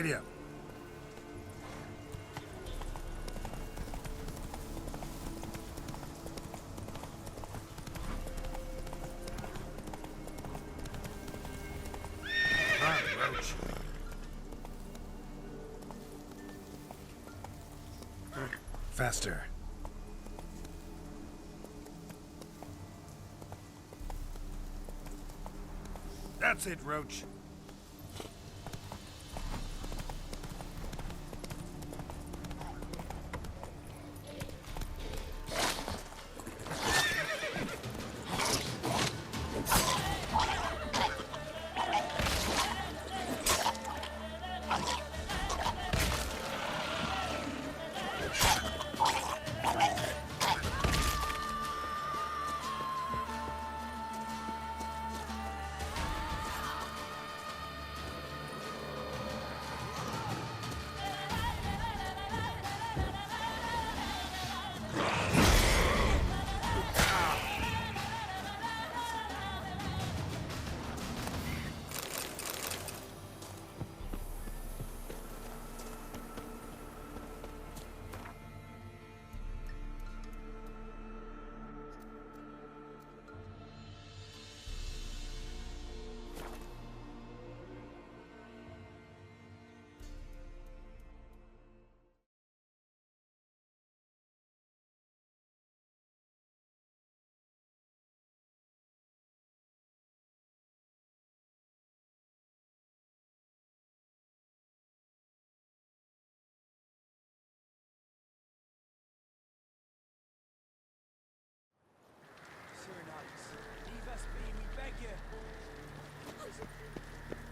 Giddy up. Roach. Faster. That's it, Roach.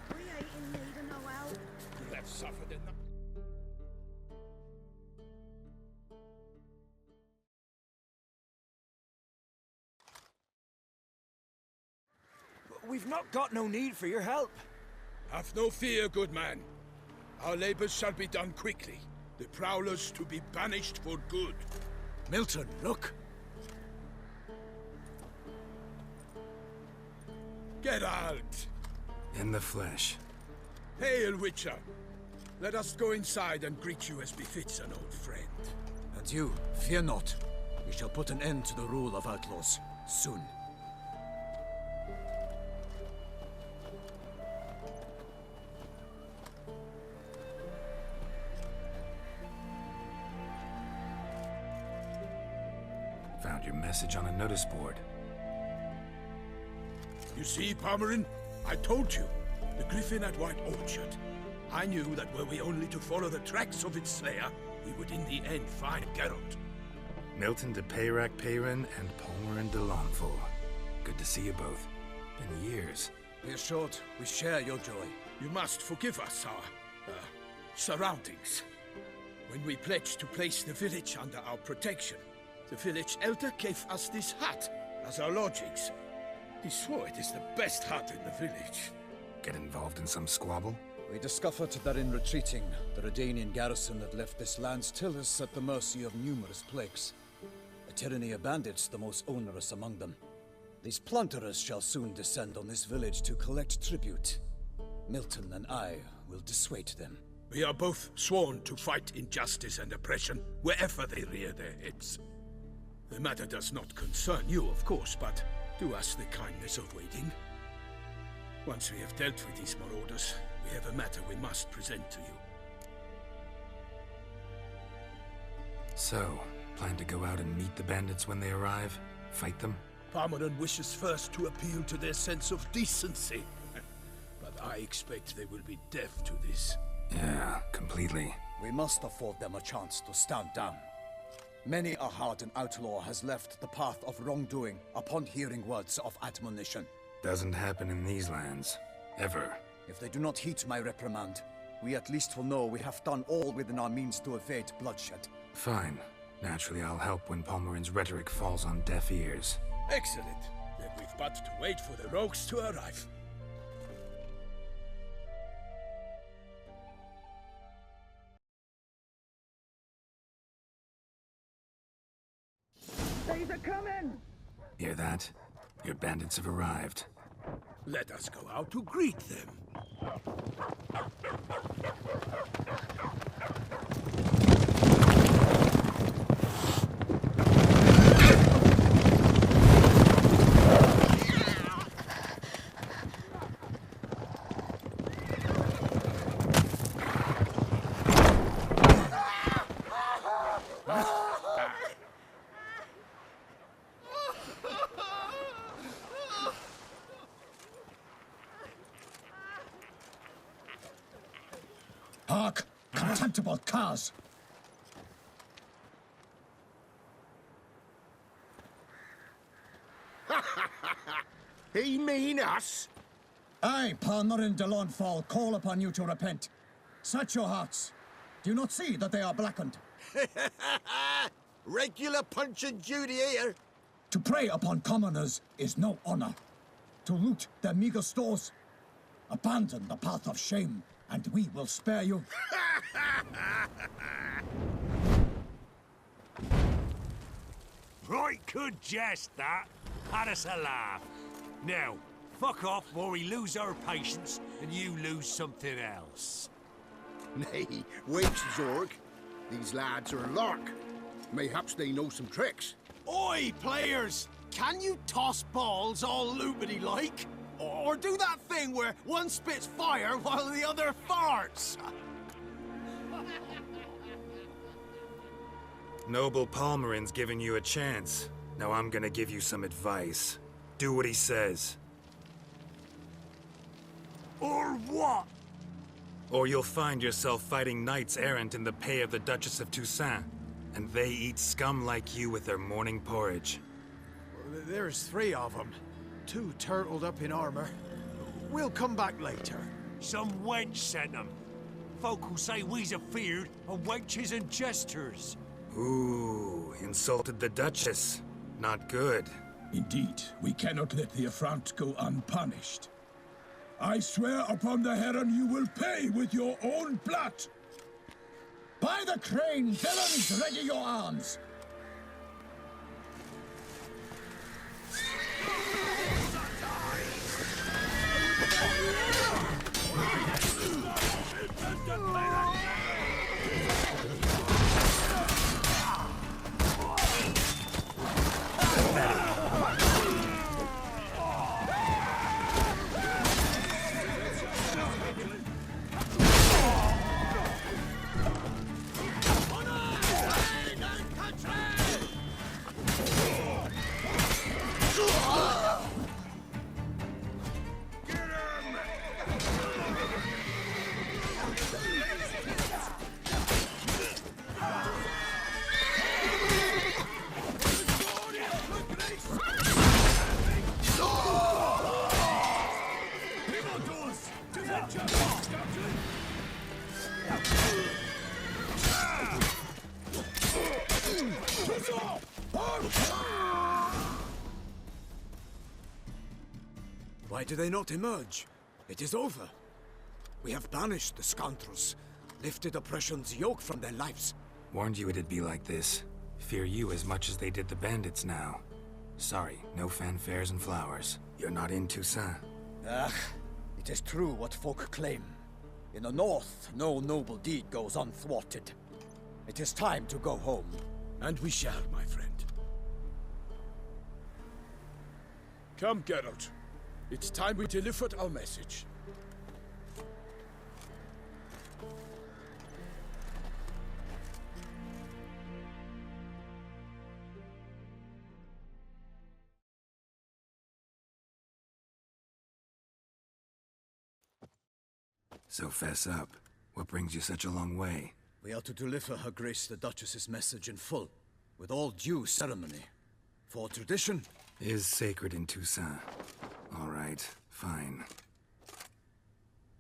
We ain't in need of no help. You have suffered enough. We've not got no need for your help. Have no fear, good man. Our labors shall be done quickly. The prowlers to be banished for good. Milton, look. Geralt! In the flesh. Hail, Witcher! Let us go inside and greet you as befits an old friend. And you, fear not. We shall put an end to the rule of outlaws, soon. Found your message on a notice board. You see, Palmerin? I told you. The griffin at White Orchard. I knew that were we only to follow the tracks of its slayer, we would in the end find Geralt. Milton de Peyrac Peyrin and Palmerin de Lawnful. Good to see you both. Been years. Be assured, we share your joy. You must forgive us our, surroundings. When we pledged to place the village under our protection, the village elder gave us this hut as our lodgings. He swore it is the best hut in the village. Get involved in some squabble? We discovered that in retreating, the Redanian garrison that left this land still is at the mercy of numerous plagues. A tyranny of bandits, the most onerous among them. These plunderers shall soon descend on this village to collect tribute. Milton and I will dissuade them. We are both sworn to fight injustice and oppression wherever they rear their heads. The matter does not concern you, of course, but do us the kindness of waiting. Once we have dealt with these marauders, we have a matter we must present to you. So, plan to go out and meet the bandits when they arrive? Fight them? Palmerin wishes first to appeal to their sense of decency. But I expect they will be deaf to this. Yeah, completely. We must afford them a chance to stand down. Many a hardened outlaw has left the path of wrongdoing upon hearing words of admonition. Doesn't happen in these lands. Ever. If they do not heed my reprimand, we at least will know we have done all within our means to evade bloodshed. Fine. Naturally, I'll help when Palmerin's rhetoric falls on deaf ears. Excellent. Then we've but to wait for the rogues to arrive. These are coming! Hear that? Your bandits have arrived. Let us go out to greet them. Hark! Contemptible curs! He mean us? I, Palmerin de Lawnfall, call upon you to repent. Search your hearts. Do you not see that they are blackened? Regular punch and duty here. To prey upon commoners is no honor. To loot their meager stores, abandon the path of shame, and we will spare you. Right good jest, that. Had us a laugh. Now, fuck off or we lose our patience and you lose something else. Nay, wait, Zorg. These lads are a lark. Mayhaps they know some tricks. Oi, players! Can you toss balls all loopity-like? Or do that thing where one spits fire while the other farts? Noble Palmerin's giving you a chance. Now I'm gonna give you some advice. Do what he says. Or what? Or you'll find yourself fighting knights errant in the pay of the Duchess of Toussaint. And they eat scum like you with their morning porridge. There's 3 of them. 2 turtled up in armor. We'll come back later. Some wench sent them. Folk who say we's afeard of wenches and jesters. Ooh, insulted the Duchess. Not good. Indeed, we cannot let the affront go unpunished. I swear upon the Heron you will pay with your own blood! By the crane, villains, ready your arms! Why do they not emerge? It is over. We have banished the scoundrels, lifted oppression's yoke from their lives. Warned you it'd be like this. Fear you as much as they did the bandits now. Sorry, no fanfares and flowers. You're not in Toussaint. Ah, it is true what folk claim. In the north, no noble deed goes unthwarted. It is time to go home. And we shall, my friend. Come, Geralt. It's time we delivered our message. So fess up. What brings you such a long way? We are to deliver Her Grace the Duchess's message in full, with all due ceremony. For tradition Is sacred in Toussaint. All right, fine.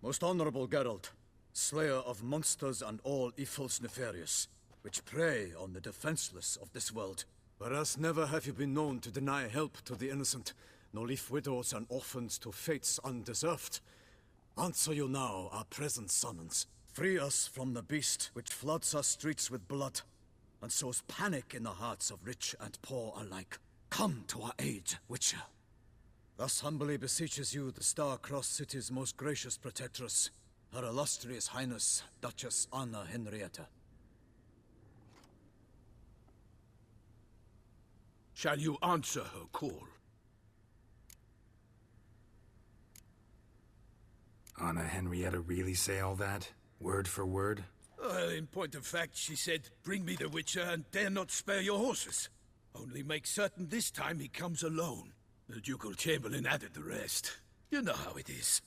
Most honorable Geralt, slayer of monsters and all evils nefarious, which prey on the defenseless of this world. Whereas never have you been known to deny help to the innocent, nor leave widows and orphans to fates undeserved. Answer you now our present summons. Free us from the beast which floods our streets with blood, and sows panic in the hearts of rich and poor alike. Come to our aid, Witcher. Thus humbly beseeches you the star-crossed city's most gracious protectress, Her Illustrious Highness, Duchess Anna Henrietta. Shall you answer her call? Anna Henrietta really say all that? Word for word? In point of fact, she said, "Bring me the Witcher and dare not spare your horses. Only make certain this time he comes alone." The Ducal Chamberlain added the rest. You know how it is.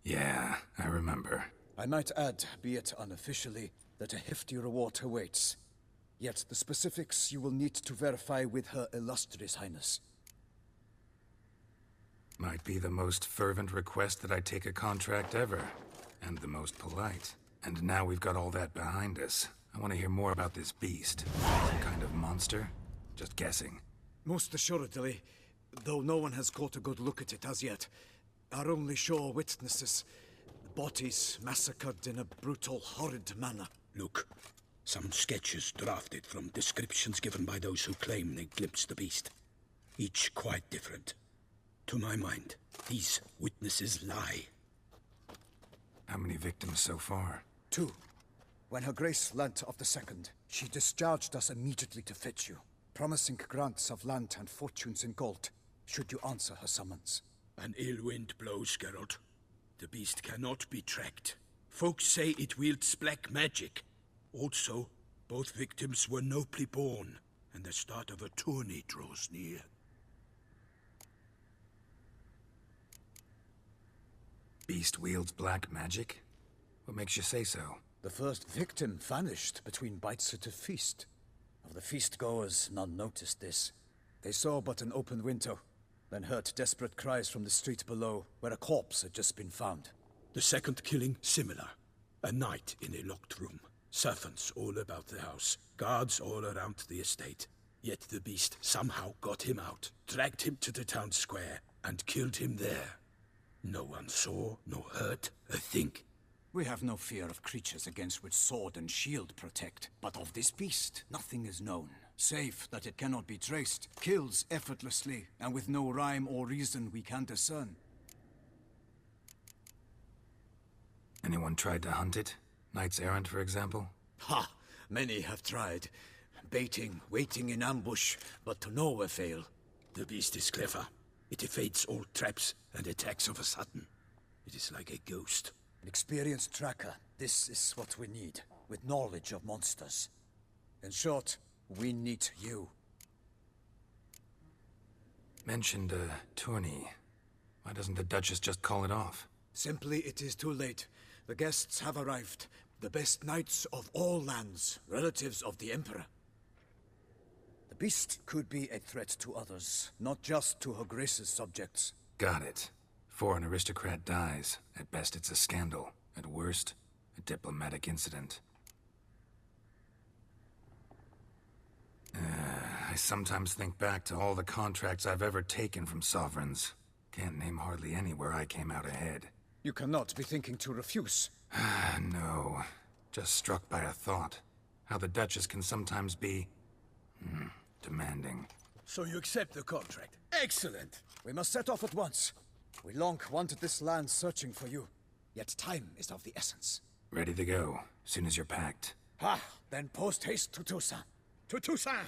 Yeah, I remember. I might add, be it unofficially, that a hefty reward awaits. Yet the specifics you will need to verify with Her Illustrious Highness. Might be the most fervent request that I take a contract ever. And the most polite. And now we've got all that behind us. I want to hear more about this beast. Some kind of monster? Just guessing. Most assuredly, though no one has caught a good look at it as yet. Our only sure witnesses. Bodies massacred in a brutal, horrid manner. Look, some sketches drafted from descriptions given by those who claim they glimpsed the beast. Each quite different. To my mind, these witnesses lie. How many victims so far? 2. When Her Grace learnt of the second, she discharged us immediately to fetch you, promising grants of land and fortunes in gold, should you answer her summons. An ill wind blows, Geralt. The beast cannot be tracked. Folks say it wields black magic. Also, both victims were nobly born, and the start of a tourney draws near. Beast wields black magic? What makes you say so? The first victim vanished between bites at a feast. Of the feast-goers, none noticed this. They saw but an open window, then heard desperate cries from the street below, where a corpse had just been found. The second killing, similar. A night in a locked room. Servants all about the house. Guards all around the estate. Yet the beast somehow got him out, dragged him to the town square, and killed him there. No one saw, nor heard a thing. We have no fear of creatures against which sword and shield protect. But of this beast, nothing is known. Save that it cannot be traced, kills effortlessly, and with no rhyme or reason we can discern. Anyone tried to hunt it? Knights errant, for example? Ha! Many have tried. Baiting, waiting in ambush, but to no avail. The beast is clever. It evades all traps and attacks of a sudden. It is like a ghost. An experienced tracker. This is what we need, with knowledge of monsters. In short, we need you. Mentioned a tourney. Why doesn't the Duchess just call it off? Simply, it is too late. The guests have arrived. The best knights of all lands, relatives of the Emperor. The beast could be a threat to others, not just to Her Grace's subjects. Got it. Before an aristocrat dies, at best it's a scandal. At worst, a diplomatic incident. I sometimes think back to all the contracts I've ever taken from sovereigns. Can't name hardly any where I came out ahead. You cannot be thinking to refuse. No. Just struck by a thought. How the Duchess can sometimes be... demanding. So you accept the contract. Excellent! We must set off at once. We long wanted this land searching for you. Yet time is of the essence. Ready to go, soon as you're packed. Then post-haste to Toussaint. To Toussaint!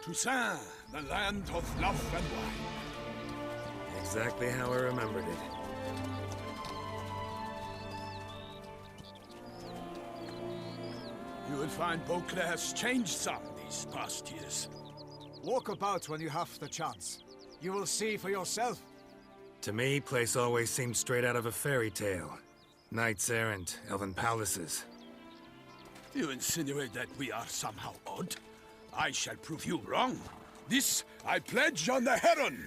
Toussaint, the land of love and wine. Exactly how I remembered it. You will find Beauclair has changed some these past years. Walk about when you have the chance. You will see for yourself. To me, place always seemed straight out of a fairy tale. Knights errant, elven palaces. You insinuate that we are somehow odd? I shall prove you wrong. This I pledge on the Heron!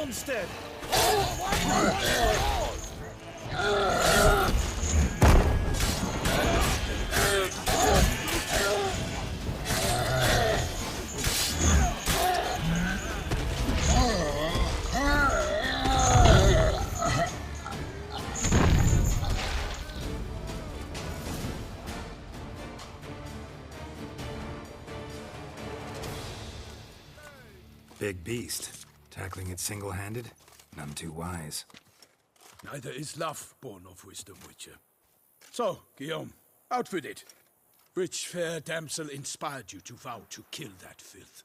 Instead. Big beast. Tackling it single-handed? None too wise. Neither is love born of wisdom, Witcher. So, Guillaume, out with it. Which fair damsel inspired you to vow to kill that filth?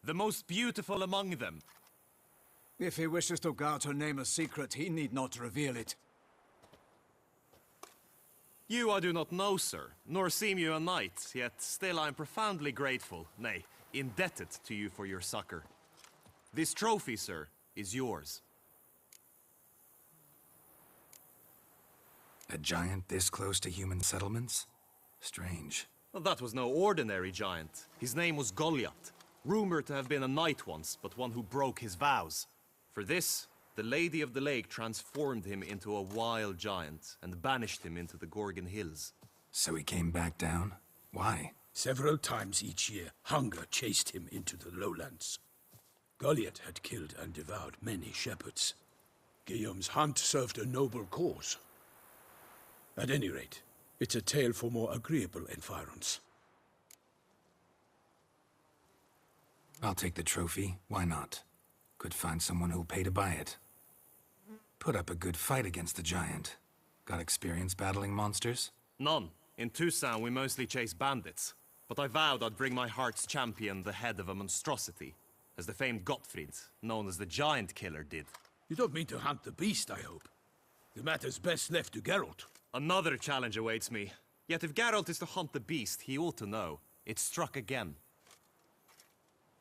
The most beautiful among them. If he wishes to guard her name a secret, he need not reveal it. You I do not know, sir, nor seem you a knight, yet still I am profoundly grateful, nay, indebted to you for your succor. This trophy, sir, is yours. A giant this close to human settlements? Strange. Well, that was no ordinary giant. His name was Goliath, rumored to have been a knight once, but one who broke his vows. For this, the Lady of the Lake transformed him into a wild giant and banished him into the Gorgon Hills. So he came back down? Why? Several times each year, hunger chased him into the lowlands. Goliath had killed and devoured many shepherds. Guillaume's hunt served a noble cause. At any rate, it's a tale for more agreeable environs. I'll take the trophy. Why not? Could find someone who'll pay to buy it. Put up a good fight against the giant. Got experience battling monsters? None. In Toussaint, we mostly chase bandits. But I vowed I'd bring my heart's champion the head of a monstrosity, as the famed Gottfried, known as the Giant Killer, did. You don't mean to hunt the beast, I hope. The matter's best left to Geralt. Another challenge awaits me. Yet if Geralt is to hunt the beast, he ought to know. It struck again.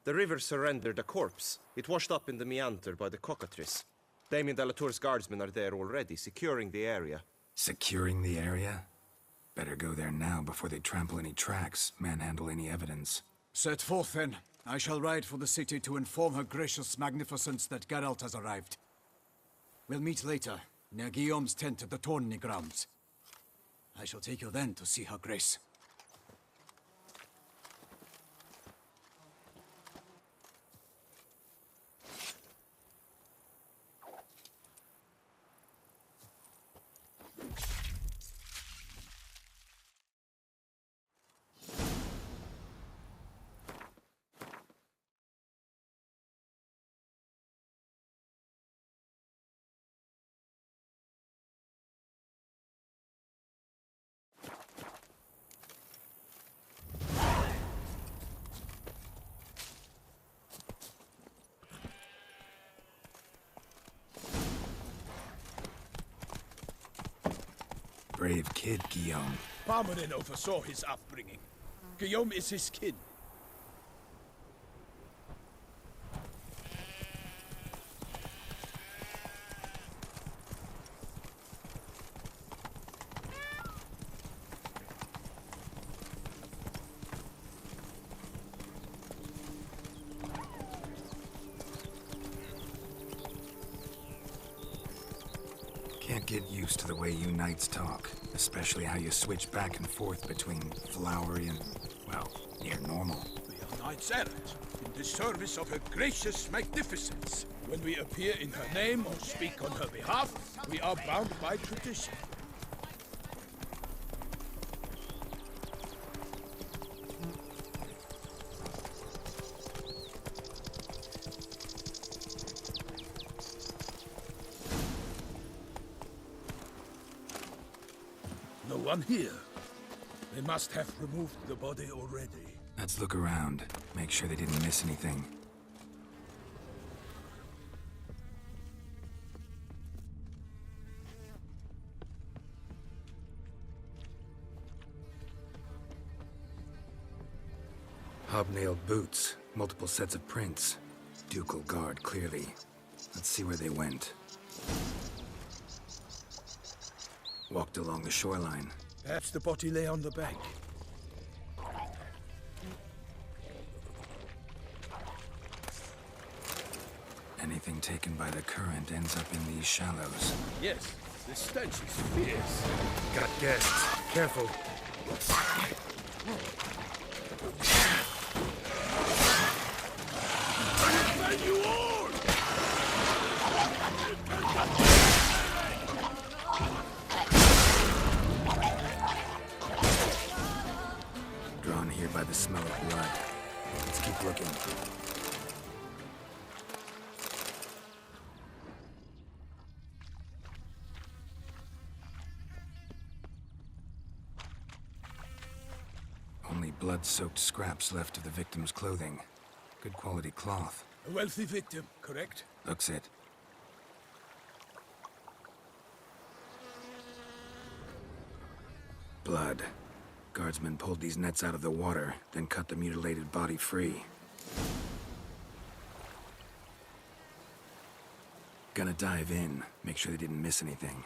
The river surrendered a corpse. It washed up in the meander by the cockatrice. Damien de la Tour's guardsmen are there already, securing the area. Securing the area? Better go there now before they trample any tracks, manhandle any evidence. Set forth then. I shall ride for the city to inform her gracious magnificence that Geralt has arrived. We'll meet later, near Guillaume's tent at the tourney grounds. I shall take you then to see her grace. brave kid, Guillaume. Parmanin oversaw his upbringing. Guillaume is his kin. Can't get used to the way you knights talk, especially how you switch back and forth between flowery and, well, near normal. We are knights errant, in the service of her gracious magnificence. When we appear in her name or speak on her behalf, we are bound by tradition. No one here. They must have removed the body already. Let's look around, make sure they didn't miss anything. Hobnailed boots, multiple sets of prints. Ducal guard, clearly. Let's see where they went. Walked along the shoreline. Perhaps the body lay on the bank. Anything taken by the current ends up in these shallows. Yes, the stench is fierce. Got guests. Careful. Man, you all! Drawn here by the smell of blood. Let's keep looking. Only blood-soaked scraps left of the victim's clothing. Good quality cloth. A wealthy victim, correct? Looks it. Blood. Guardsmen pulled these nets out of the water, then cut the mutilated body free. Gonna dive in, make sure they didn't miss anything.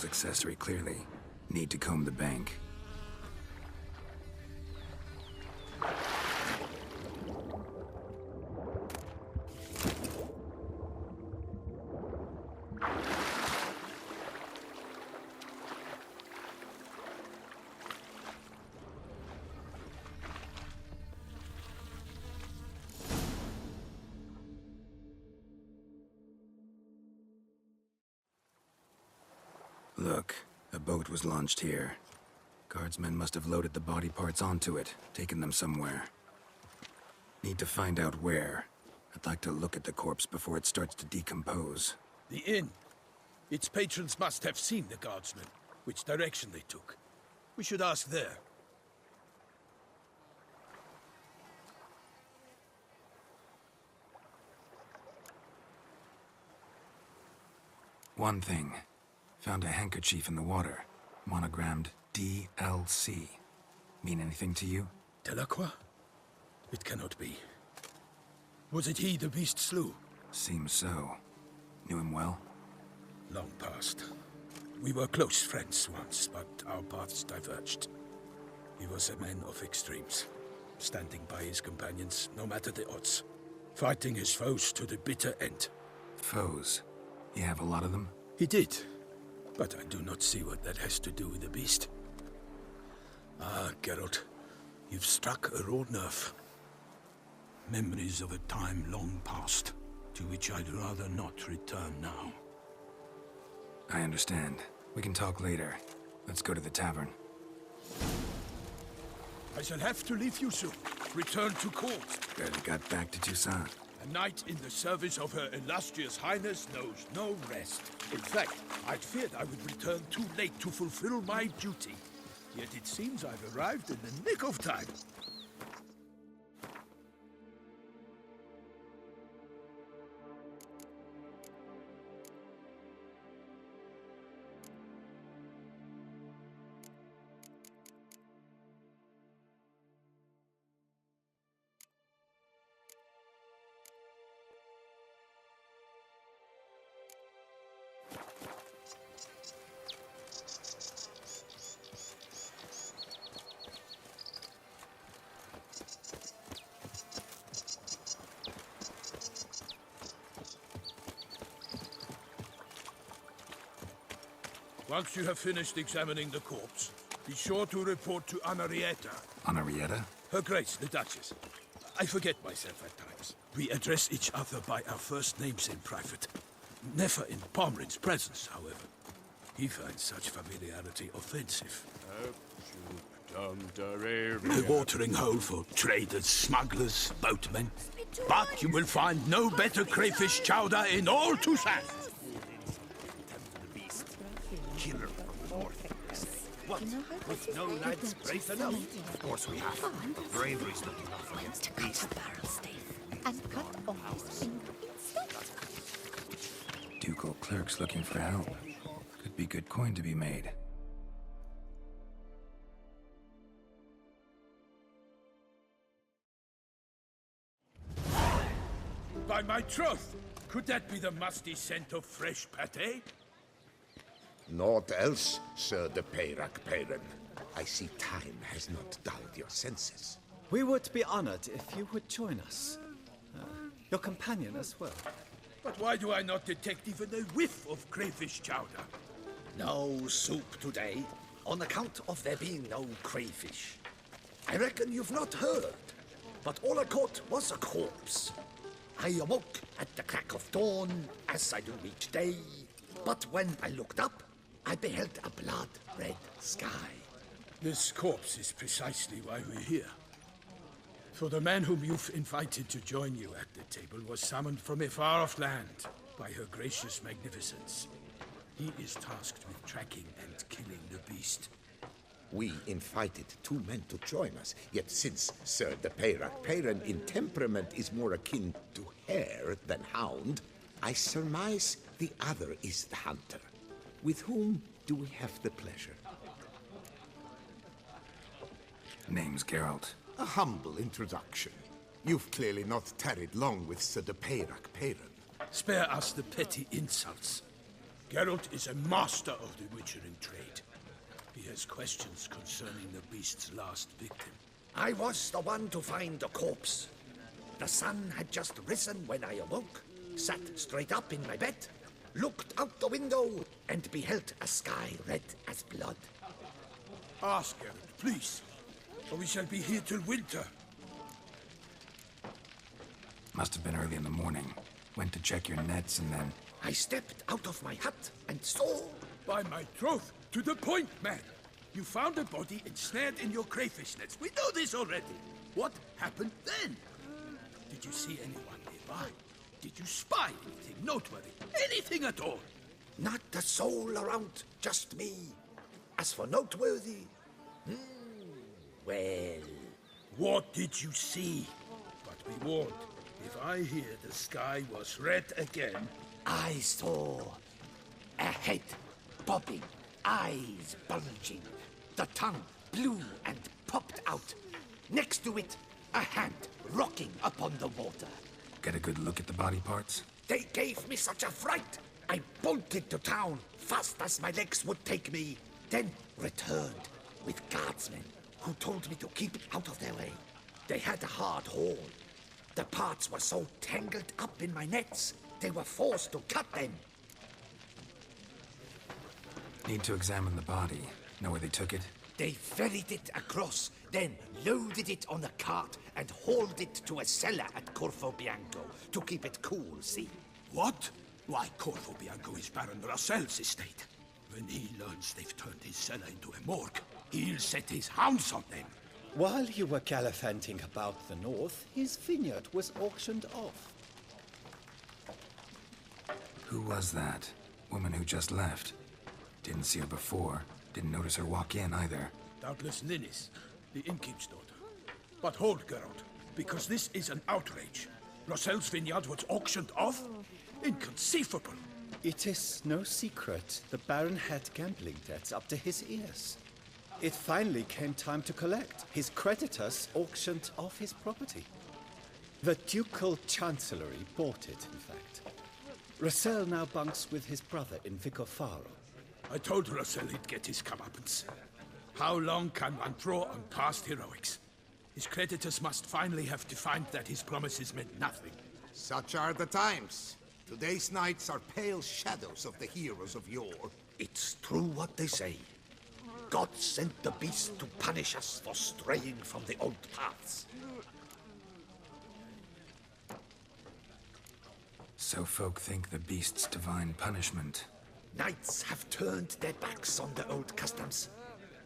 Accessory, clearly. Need to comb the bank. Look, a boat was launched here. Guardsmen must have loaded the body parts onto it, taken them somewhere. Need to find out where. I'd like to look at the corpse before it starts to decompose. The inn. Its patrons must have seen the guardsmen, which direction they took. We should ask there. One thing. Found a handkerchief in the water. Monogrammed DLC. Mean anything to you? Delacroix? It cannot be. Was it he the beast slew? Seems so. Knew him well? Long past. We were close friends once, but our paths diverged. He was a man of extremes, standing by his companions, no matter the odds. Fighting his foes to the bitter end. Foes? You have a lot of them? He did. But I do not see what that has to do with the beast. Ah, Geralt, you've struck a raw nerve. Memories of a time long past, to which I'd rather not return now. I understand. We can talk later. Let's go to the tavern. I shall have to leave you soon. Return to court. Barely got back to Toussaint. A knight in the service of Her Illustrious Highness knows no rest. In fact, I'd feared I would return too late to fulfill my duty. Yet it seems I've arrived in the nick of time. Once you have finished examining the corpse, be sure to report to Anarietta. Anarietta? Her Grace, the Duchess. I forget myself at times. We address each other by our first names in private. Never in Pomrin's presence, however. He finds such familiarity offensive. A watering hole for traders, smugglers, boatmen. But you will find no better crayfish chowder in all Toussaint. Killer from the north. What? With no lads brave enough? Of course we have. But bravery's not enough against the beast. And cut off his finger instead. Ducal clerks looking for help. Could be good coin to be made. By my troth, could that be the musty scent of fresh pâté? Naught else, Sir de Peyrac Peyran. I see time has not dulled your senses. We would be honored if you would join us. Your companion as well. But why do I not detect even a whiff of crayfish chowder? No soup today, on account of there being no crayfish. I reckon you've not heard, but all I caught was a corpse. I awoke at the crack of dawn, as I do each day, but when I looked up, I beheld a blood-red sky. This corpse is precisely why we're here. For the man whom you've invited to join you at the table was summoned from a far-off land by her gracious magnificence. He is tasked with tracking and killing the beast. We invited two men to join us, yet since Sir de Peyrac Peyran in temperament is more akin to hare than hound, I surmise the other is the hunter. With whom do we have the pleasure? Name's Geralt. A humble introduction. You've clearly not tarried long with Sir de Peyrac Peyran. Spare us the petty insults. Geralt is a master of the witchering trade. He has questions concerning the beast's last victim. I was the one to find the corpse. The sun had just risen when I awoke, sat straight up in my bed, looked out the window, and beheld a sky red as blood. Ask Geralt, please, or we shall be here till winter. Must have been early in the morning. Went to check your nets and then... I stepped out of my hut and saw... By my troth, to the point, man. You found a body ensnared in your crayfish nets. We know this already. What happened then? Did you see anyone nearby? Did you spy anything noteworthy? Anything at all? Not a soul around, just me. As for noteworthy... well... What did you see? But be warned, if I hear the sky was red again... I saw a head bobbing, eyes bulging, the tongue blew and popped out. Next to it, a hand rocking upon the water. Get a good look at the body parts? They gave me such a fright. I bolted to town fast as my legs would take me, then returned with guardsmen who told me to keep out of their way. They had a hard haul. The parts were so tangled up in my nets, they were forced to cut them. Need to examine the body. Know where they took it? They ferried it across, then loaded it on a cart and hauled it to a cellar at Corvo Bianco to keep it cool, see? What? Why, Corvo Bianco is Baron Russell's estate. When he learns they've turned his cellar into a morgue, he'll set his hounds on them. While you were gallivanting about the north, his vineyard was auctioned off. Who was that? Woman who just left. Didn't see her before. Didn't notice her walk in either. Doubtless Linnis, the innkeep's daughter. But hold, Geralt, because this is an outrage. Rossel's vineyard was auctioned off? Inconceivable! It is no secret the Baron had gambling debts up to his ears. It finally came time to collect. His creditors auctioned off his property. The Ducal Chancellery bought it, in fact. Rossel now bunks with his brother in Vicofaro. I told Rossel he'd get his comeuppance. How long can one draw on past heroics? His creditors must finally have to find that his promises meant nothing. Such are the times. Today's knights are pale shadows of the heroes of yore. It's true what they say. God sent the beast to punish us for straying from the old paths. So folk think the beast's divine punishment. Knights have turned their backs on the old customs.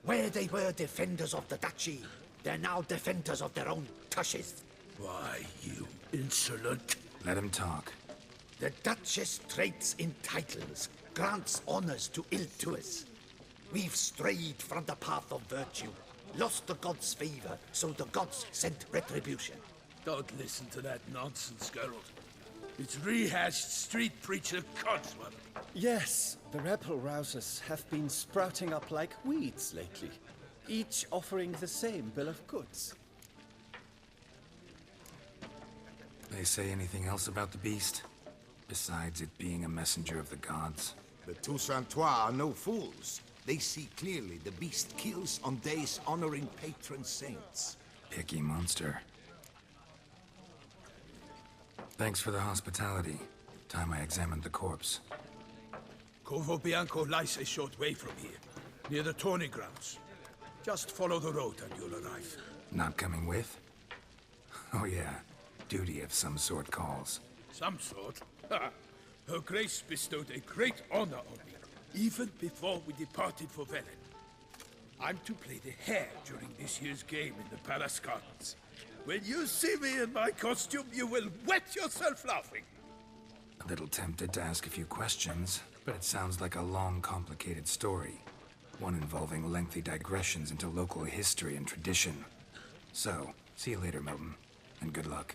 Where they were defenders of the duchy, they're now defenders of their own tushes. Why, you insolent... Let him talk. The Duchess trades in titles, grants honors to ill-doers. We've strayed from the path of virtue, lost the gods' favor, so the gods sent retribution. Don't listen to that nonsense, Geralt. It's rehashed street preacher codswallop. Yes, the rebel rousers have been sprouting up like weeds lately, each offering the same bill of goods. They say anything else about the beast? Besides it being a messenger of the gods? The Toussaintois are no fools. They see clearly the beast kills on days honoring patron saints. Picky monster. Thanks for the hospitality. Time I examined the corpse. Corvo Bianco lies a short way from here, near the tourney grounds. Just follow the road and you'll arrive. Not coming with? Oh yeah, duty of some sort calls. Some sort? Ha! Her Grace bestowed a great honor on me, even before we departed for Velen. I'm to play the hare during this year's game in the palace gardens. When you see me in my costume, you will wet yourself laughing. A little tempted to ask a few questions, but it sounds like a long, complicated story. One involving lengthy digressions into local history and tradition. So, see you later, Milton, and good luck.